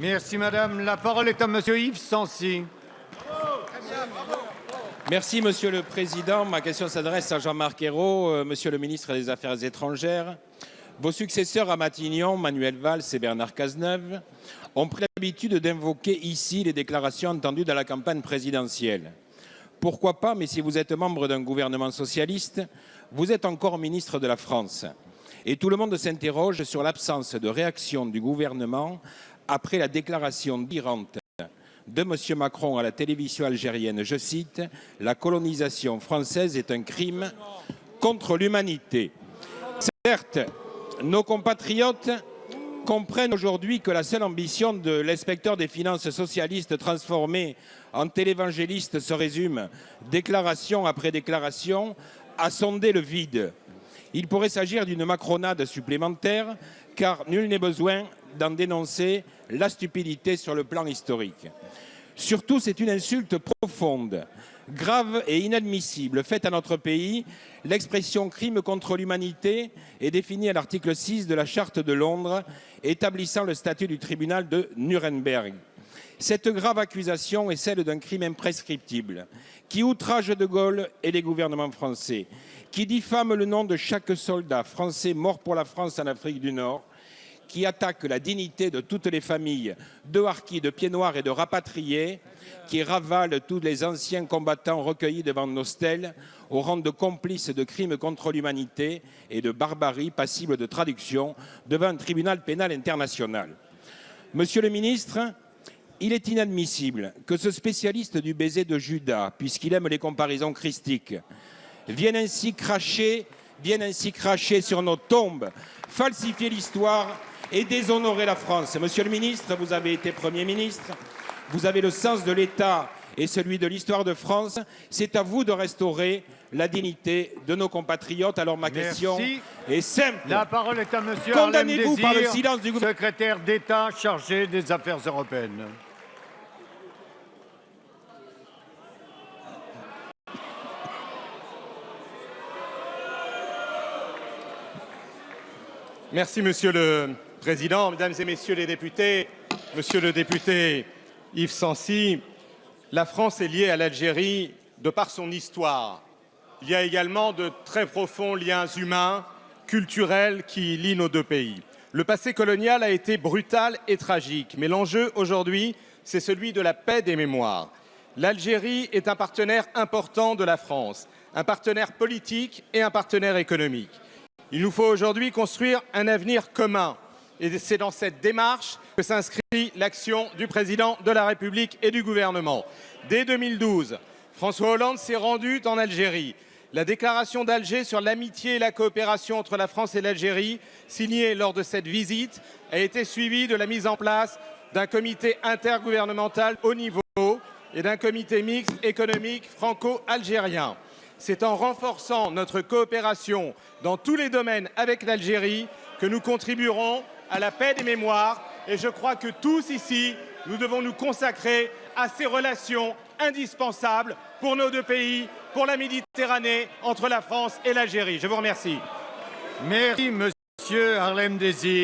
Merci madame. La parole est à monsieur Yves Sancy. Merci Monsieur le Président. Ma question s'adresse à Jean-Marc Ayrault, Monsieur le ministre des Affaires étrangères. Vos successeurs à Matignon, Manuel Valls et Bernard Cazeneuve, ont pris l'habitude d'invoquer ici les déclarations entendues dans la campagne présidentielle. Pourquoi pas, mais si vous êtes membre d'un gouvernement socialiste, vous êtes encore ministre de la France. Et tout le monde s'interroge sur l'absence de réaction du gouvernement après la déclaration d'Irante de M. Macron à la télévision algérienne. Je cite, « La colonisation française est un crime contre l'humanité ». Certes, nos compatriotes comprennent aujourd'hui que la seule ambition de l'inspecteur des finances socialiste transformé en télévangéliste se résume, déclaration après déclaration, à sonder le vide. Il pourrait s'agir d'une macronade supplémentaire, car nul n'est besoin d'en dénoncer la stupidité sur le plan historique. Surtout, c'est une insulte profonde, grave et inadmissible faite à notre pays. L'expression « crime contre l'humanité » est définie à l'article 6 de la Charte de Londres, établissant le statut du tribunal de Nuremberg. Cette grave accusation est celle d'un crime imprescriptible, qui outrage De Gaulle et les gouvernements français, qui diffame le nom de chaque soldat français mort pour la France en Afrique du Nord, qui attaque la dignité de toutes les familles de harkis, de pieds-noirs et de rapatriés, qui ravale tous les anciens combattants recueillis devant nos stèles au rang de complices de crimes contre l'humanité et de barbarie passible de traduction devant un tribunal pénal international. Monsieur le ministre, il est inadmissible que ce spécialiste du baiser de Judas, puisqu'il aime les comparaisons christiques, vienne ainsi cracher sur nos tombes, falsifier l'histoire et déshonorer la France. Monsieur le ministre, vous avez été Premier ministre, vous avez le sens de l'État et celui de l'histoire de France. C'est à vous de restaurer la dignité de nos compatriotes. Alors ma question est simple. La parole est à monsieur Condamnez-vous par le silence du gouvernement, secrétaire d'État chargé des Affaires européennes. Merci Monsieur le Président, Mesdames et Messieurs les députés, Monsieur le député Yves Sancy, la France est liée à l'Algérie de par son histoire. Il y a également de très profonds liens humains, culturels qui lient nos deux pays. Le passé colonial a été brutal et tragique, mais l'enjeu aujourd'hui, c'est celui de la paix des mémoires. L'Algérie est un partenaire important de la France, un partenaire politique et un partenaire économique. Il nous faut aujourd'hui construire un avenir commun. Et c'est dans cette démarche que s'inscrit l'action du président de la République et du gouvernement. Dès 2012, François Hollande s'est rendu en Algérie. La déclaration d'Alger sur l'amitié et la coopération entre la France et l'Algérie, signée lors de cette visite, a été suivie de la mise en place d'un comité intergouvernemental haut niveau et d'un comité mixte économique franco-algérien. C'est en renforçant notre coopération dans tous les domaines avec l'Algérie que nous contribuerons à la paix des mémoires. Et je crois que tous ici, nous devons nous consacrer à ces relations indispensables pour nos deux pays, pour la Méditerranée, entre la France et l'Algérie. Je vous remercie. Merci, monsieur Harlem Désir.